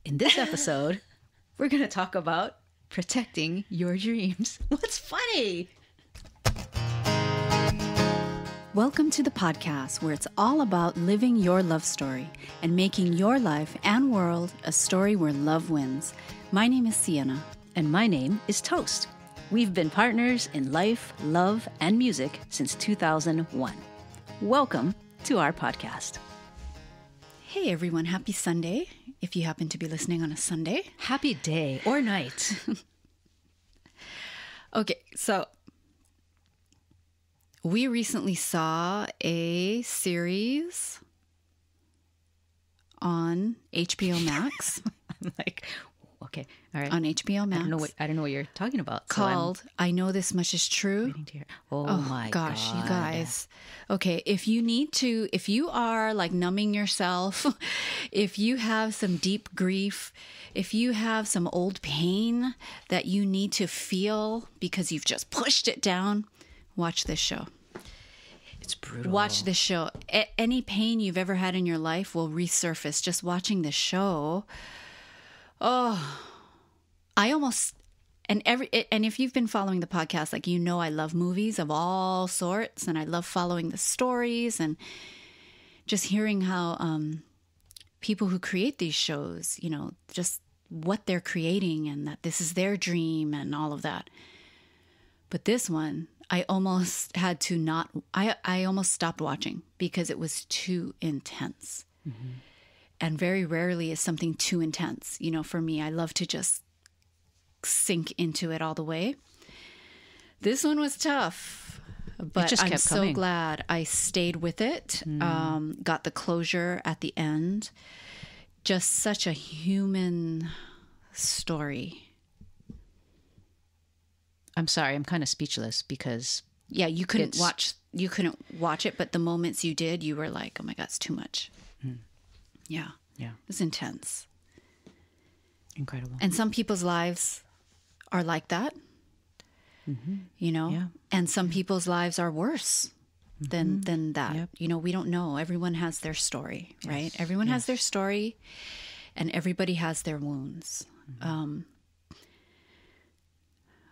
In this episode, we're going to talk about protecting your dreams. What's funny? Welcome to the podcast where it's all about living your love story and making your life and world a story where love wins. My name is Sienna. And my name is Toast. We've been partners in life, love, and music since 2001. Welcome to our podcast. Hey everyone, happy Sunday. If you happen to be listening on a Sunday. Happy day or night. Okay, so we recently saw a series on HBO Max. I'm like, okay, all right. On HBO Max. I don't know what you're talking about. Called I Know This Much Is True. Oh my gosh, God. you guys. Okay, if you are like numbing yourself, if you have some deep grief, if you have some old pain that you need to feel because you've just pushed it down, watch this show. It's brutal. Watch this show. Any pain you've ever had in your life will resurface just watching this show. Oh, I almost, and if you've been following the podcast, like, you know, I love movies of all sorts and I love following the stories and just hearing how people who create these shows, you know, just what they're creating and that this is their dream and all of that. But this one, I almost had to not, I almost stopped watching because it was too intense. Mm-hmm. And very rarely is something too intense. You know, for me, I love to just sink into it all the way. This one was tough, but I'm so glad I stayed with it. Got the closure at the end. Just such a human story. I'm sorry, I'm kind of speechless because you couldn't watch it, but the moments you did, you were like, oh my God, it's too much. Yeah. It's intense. Incredible. And some people's lives are like that, you know, and some people's lives are worse than that. Yep. You know, we don't know. Everyone has their story, right? Everyone has their story and everybody has their wounds,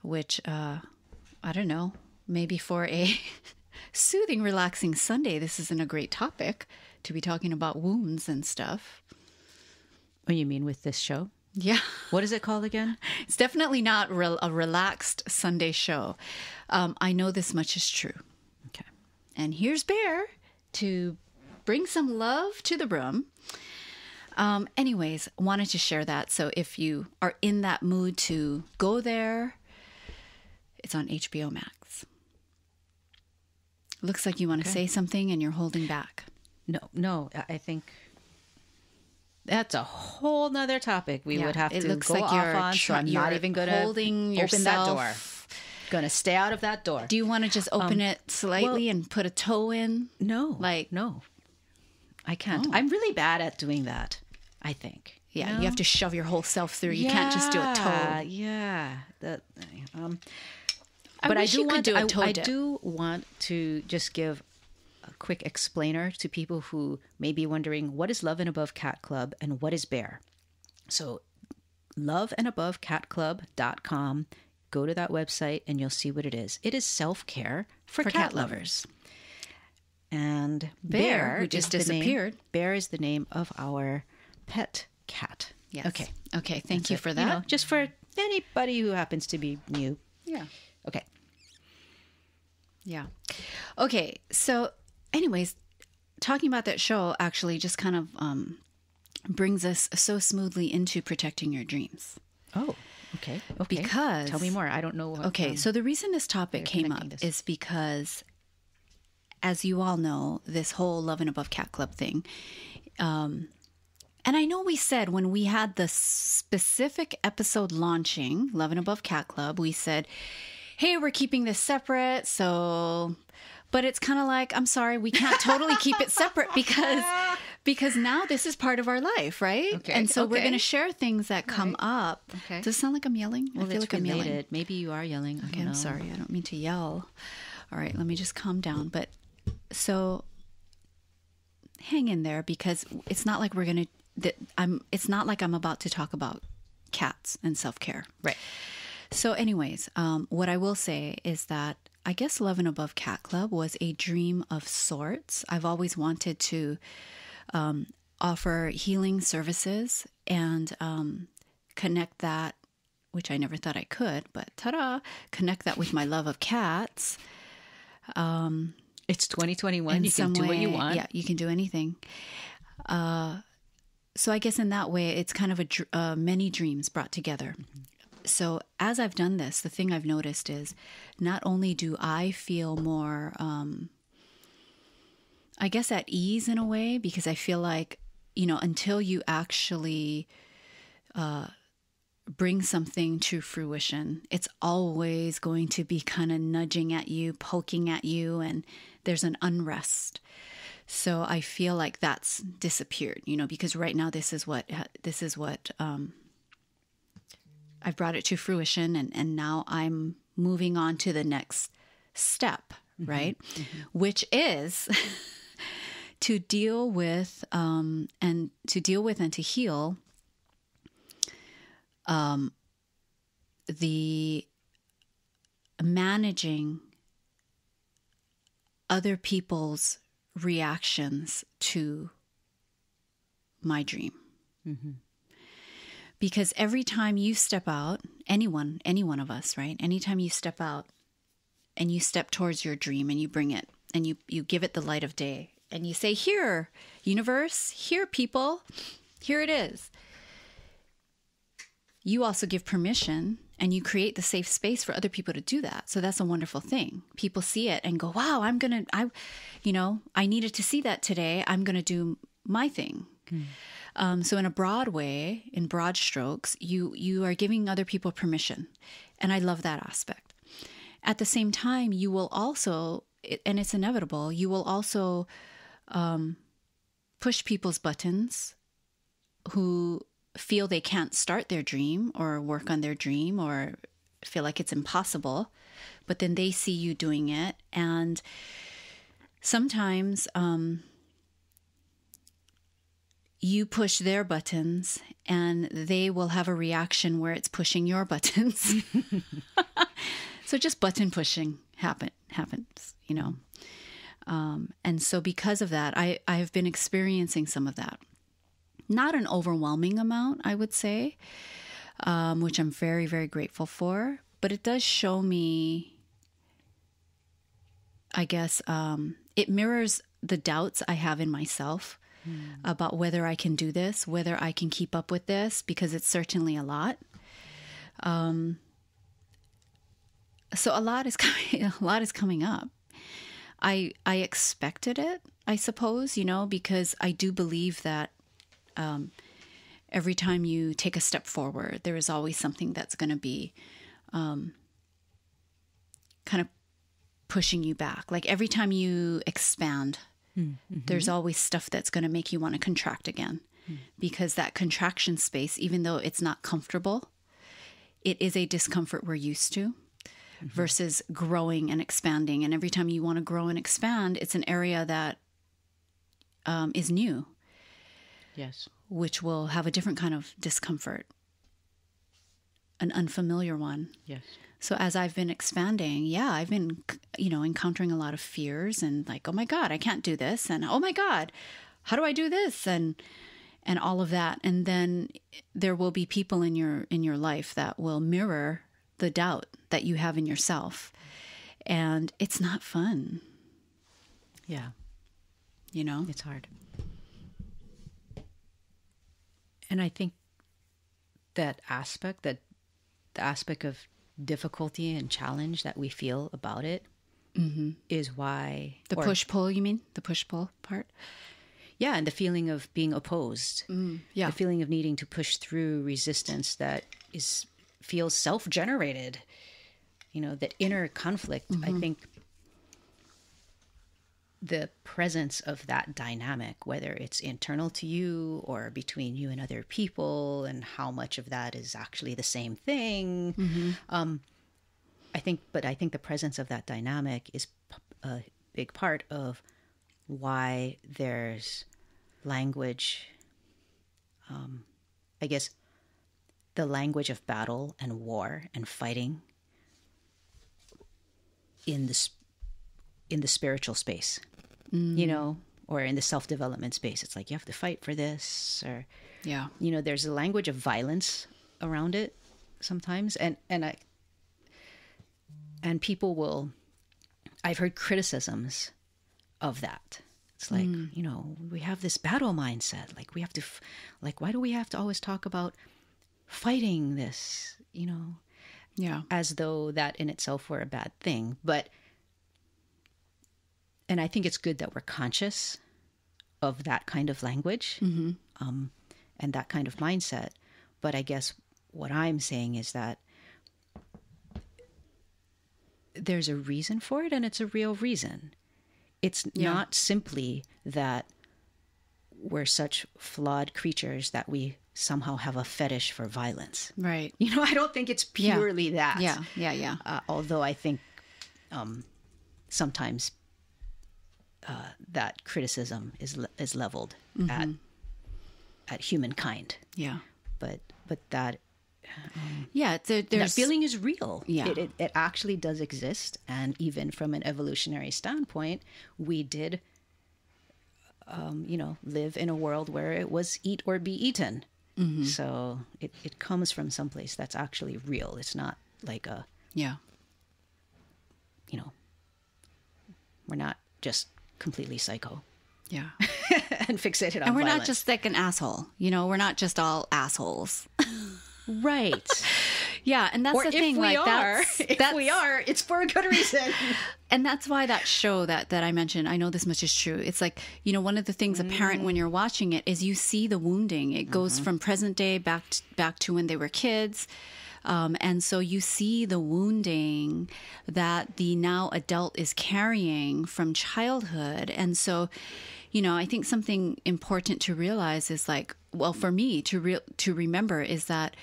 which, I don't know, maybe for a soothing, relaxing Sunday, this isn't a great topic to be talking about wounds and stuff. What do you mean with this show? Yeah. What is it called again? It's definitely not a relaxed Sunday show. I Know This Much Is True. Okay. And here's Bear to bring some love to the room. Anyways, wanted to share that. So if you are in that mood to go there, it's on HBO Max. Looks like you want to say something and you're holding back. No, I think that's a whole nother topic we would have to go like off on. So I'm not even going to open that door. Going to stay out of that door. Do you want to just open it slightly and put a toe in? No, I can't. I'm really bad at doing that, I think. Yeah, you have to shove your whole self through. You can't just do a toe. Yeah. But I do want to just give a quick explainer to people who may be wondering, what is Love and Above Cat Club and what is Bear? So loveandabovecatclub.com. Go to that website and you'll see what it is. It is self-care for cat lovers. And Bear, who just disappeared. Bear is the name of our pet cat. Yes. Okay. Thank you for that. You know, just for anybody who happens to be new. Yeah. Okay. Yeah. Okay. So anyways, talking about that show actually just kind of brings us so smoothly into protecting your dreams. Oh, okay. Because... Tell me more. I don't know. So the reason this topic came up is because, as you all know, this whole Love and Above Cat Club thing, and I know we said when we had the specific episode launching, Love and Above Cat Club, we said, hey, we're keeping this separate. So, but it's kind of like, I'm sorry, we can't totally keep it separate because now this is part of our life, right? Okay. And so we're going to share things that come up. Okay. Does it sound like I'm yelling? Well, I feel like I'm yelling. Maybe you are yelling. Okay, I'm sorry. I don't mean to yell. All right, let me just calm down. But so hang in there because it's not like we're going to it's not like I'm about to talk about cats and self-care. Right. So anyways, what I will say is that I guess Love and Above Cat Club was a dream of sorts. I've always wanted to offer healing services and connect that, which I never thought I could, but ta-da, connect that with my love of cats. It's 2021. You can do what you want. Yeah, you can do anything. So I guess in that way, it's kind of many dreams brought together. Mm-hmm. So as I've done this, the thing I've noticed is not only do I feel more, I guess, at ease in a way, because I feel like, until you actually bring something to fruition, it's always going to be kind of nudging at you, poking at you, and there's an unrest. So I feel like that's disappeared, because right now this is what I've brought it to fruition, and now I'm moving on to the next step, right? Mm-hmm. Which is to deal with and to heal the managing other people's reactions to my dream. Mm-hmm. Because every time you step out, any one of us, right? Anytime you step out and you step towards your dream and you bring it and you give it the light of day and you say, here, universe, here, people, here it is. You also give permission and you create the safe space for other people to do that. So that's a wonderful thing. People see it and go, wow, I needed to see that today. I'm going to do my thing. So in a broad way, in broad strokes, you are giving other people permission. And I love that aspect. At the same time, you will also, and it's inevitable, you will also push people's buttons who feel they can't start their dream or work on their dream or feel like it's impossible, but then they see you doing it. And sometimes you push their buttons and they will have a reaction where it's pushing your buttons. So just button pushing happens, and so because of that, I've been experiencing some of that. Not an overwhelming amount, I would say, which I'm very, very grateful for. But it does show me, I guess, it mirrors the doubts I have in myself about whether I can do this, whether I can keep up with this, because it's certainly a lot. So a lot is coming up. I expected it, I suppose, because I do believe that every time you take a step forward, there is always something that's going to be kind of pushing you back. Like every time you expand, there's always stuff that's going to make you want to contract again, because that contraction space, even though it's not comfortable, it is a discomfort we're used to versus growing and expanding. And every time you want to grow and expand, it's an area that is new. Yes. Which will have a different kind of discomfort, an unfamiliar one. Yes. So as I've been expanding, I've been, encountering a lot of fears and like, oh my God, I can't do this. And oh my God, how do I do this? And all of that. And then there will be people in your life that will mirror the doubt that you have in yourself. And it's not fun. Yeah. It's hard. And I think the aspect of difficulty and challenge that we feel about it is why... The push-pull, you mean? The push-pull part? Yeah, and the feeling of being opposed. Yeah. The feeling of needing to push through resistance that feels self-generated. That inner conflict, I think the presence of that dynamic, whether it's internal to you or between you and other people, and how much of that is actually the same thing. I think the presence of that dynamic is a big part of why there's language I guess, the language of battle and war and fighting in the spiritual space, or in the self-development space. It's like, you have to fight for this, or, there's a language of violence around it sometimes. And people will, I've heard criticisms of that. It's like, we have this battle mindset. Like, we have to, why do we have to always talk about fighting this, as though that in itself were a bad thing. And I think it's good that we're conscious of that kind of language, and that kind of mindset. But I guess what I'm saying is that there's a reason for it, and it's a real reason. It's not simply that we're such flawed creatures that we somehow have a fetish for violence. Right. I don't think it's purely that. Yeah. Although I think sometimes that criticism is leveled at humankind. Yeah. But that there's that feeling is real. Yeah. It actually does exist, and even from an evolutionary standpoint, we did live in a world where it was eat or be eaten. So it comes from someplace that's actually real. It's not like we're not just completely psycho. Yeah. And fixated on and we're violence. not just like an asshole. We're not just all assholes. Right. Yeah, and that's the thing. If we are, it's for a good reason. And that's why that show that I mentioned, I know this much is true. It's like, one of the things apparent when you're watching it is you see the wounding. It goes from present day back to when they were kids. And so you see the wounding that the now adult is carrying from childhood. And so, I think something important to realize is like, well, for me to remember is that,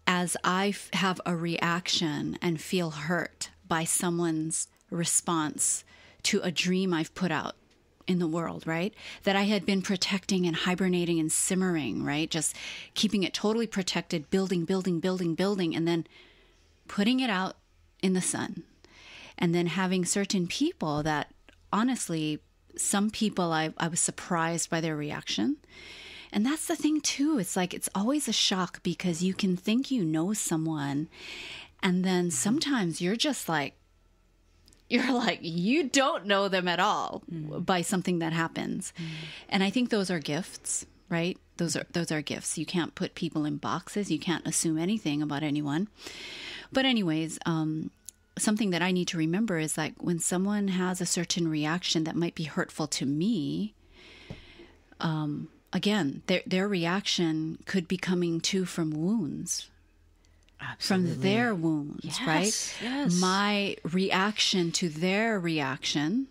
as I have a reaction and feel hurt by someone's response to a dream I've put out in the world, right? That I had been protecting and hibernating and simmering, right? Just keeping it totally protected, building, and then putting it out in the sun. And then having certain people that, honestly, some people I was surprised by their reaction. And that's the thing too. It's like, it's always a shock because you can think you know someone, and then sometimes you're just like, you don't know them at all by something that happens. And I think those are gifts, right? Those are gifts. You can't put people in boxes. You can't assume anything about anyone. But anyways, something that I need to remember is like, when someone has a certain reaction that might be hurtful to me, again, their reaction could be coming too from wounds. Absolutely. From their wounds, yes, right? Yes. My reaction to their reaction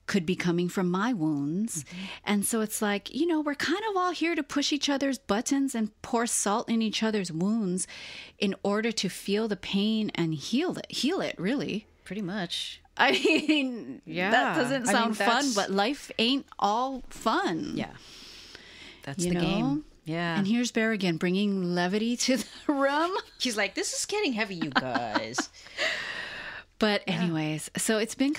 could be coming from my wounds. And so it's like, we're kind of all here to push each other's buttons and pour salt in each other's wounds in order to feel the pain and heal it, really. Pretty much. I mean, that doesn't sound fun, but life ain't all fun. Yeah. That's the game. Yeah. And here's Bear again, bringing levity to the room. He's like, this is getting heavy, you guys. But anyways, so it's been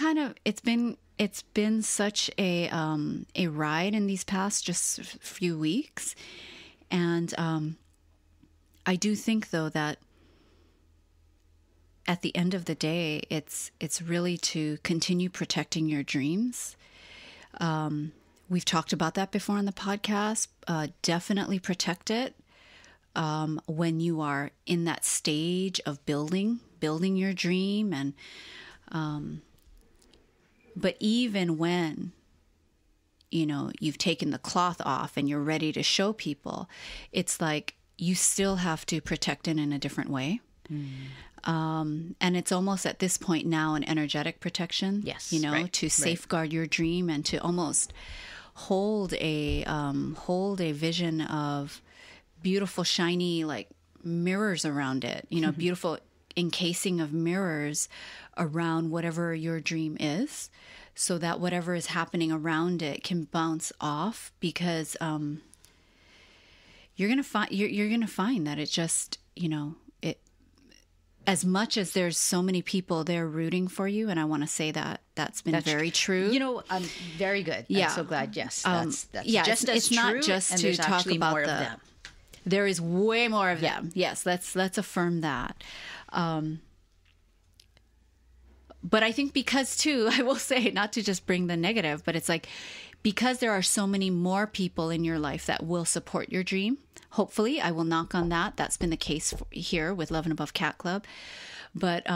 such a ride in these past just few weeks. And I do think, though, that at the end of the day, it's really to continue protecting your dreams. We've talked about that before on the podcast. Definitely protect it when you are in that stage of building your dream. And but even when you've taken the cloth off and you're ready to show people, it's like you still have to protect it in a different way. And it's almost at this point now an energetic protection. Yes, to safeguard your dream and to almost hold a vision of beautiful, shiny, like mirrors around it. Beautiful encasing of mirrors around whatever your dream is, so that whatever is happening around it can bounce off, because you're gonna find that it just, it, as much as there's so many people there rooting for you, and I want to say that that's been very true. Very good. Yeah. I'm so glad. Yes, that's yeah, just as it's true, not just and to there's talk actually about more of them. There is way more of them. Yes, let's affirm that. But I think because too, I will say, not to just bring the negative, but it's like, because there are so many more people in your life that will support your dream. Hopefully, I will knock on that. That's been the case here with Love and Above Cat Club. But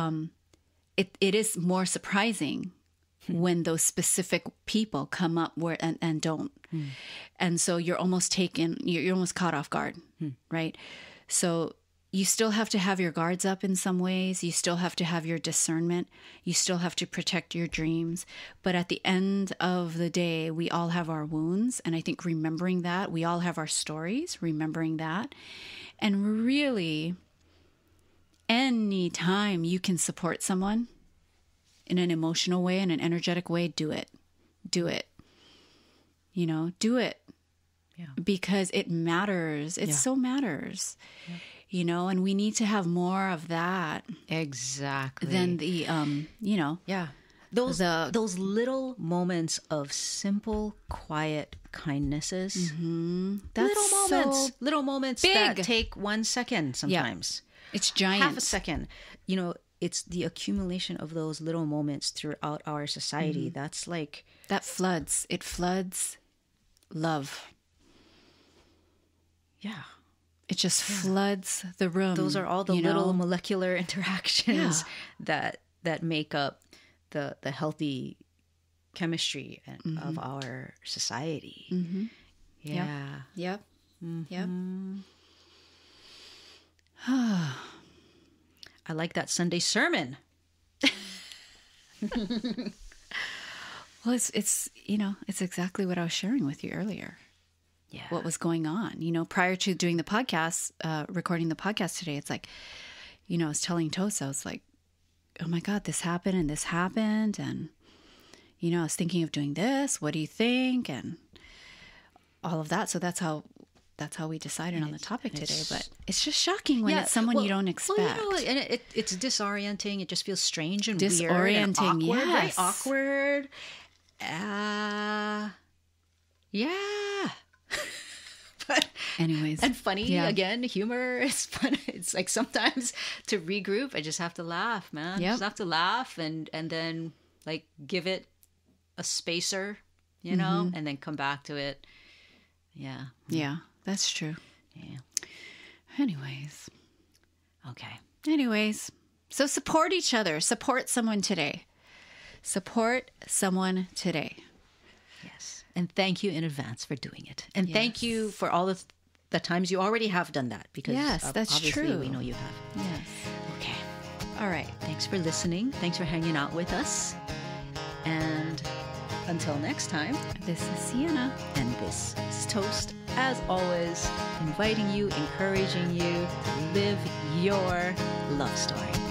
it is more surprising when those specific people come up and don't. And so you're almost caught off guard, right? So you still have to have your guards up in some ways. You still have to have your discernment. You still have to protect your dreams. But at the end of the day, we all have our wounds. And I think remembering that, we all have our stories, remembering that. And really, anytime you can support someone in an emotional way, in an energetic way, do it. Do it. Do it. Yeah. Because it matters. It so matters. Yeah. And we need to have more of that. Exactly. Than the, Yeah. Those little moments of simple, quiet kindnesses. Mm-hmm. Little moments big. That take 1 second sometimes. Yeah. It's giant. Half a second. It's the accumulation of those little moments throughout our society. That's like... That floods. It floods love. Yeah. It just floods the room. Those are all the little molecular interactions that make up the healthy chemistry of our society. Mm-hmm. Yeah. Yep. Mm-hmm. I like that Sunday sermon. Well, it's it's exactly what I was sharing with you earlier. Yeah. What was going on, prior to doing the podcast, recording the podcast today. It's like, I was telling Tosa, I was like, oh my God, this happened and this happened. And, I was thinking of doing this. What do you think? And all of that. So that's how we decided on the topic today. But it's just shocking when it's someone you don't expect. Well, and it's disorienting. It just feels strange and disorienting, weird and awkward. Yes. Very awkward. Yeah. But anyways, and funny again, humor is fun. It's like sometimes to regroup, I just have to laugh, man. Just have to laugh and then like give it a spacer, and then come back to it. Yeah. Yeah, that's true. Yeah. Anyways. Okay. Anyways, so support each other. Support someone today. Support someone today. Yes. And thank you in advance for doing it. And thank you for all the times you already have done that. Because that's obviously true. We know you have. Yes. Okay. All right. Thanks for listening. Thanks for hanging out with us. And until next time, this is Sienna. And this is Toast. As always, inviting you, encouraging you to live your love story.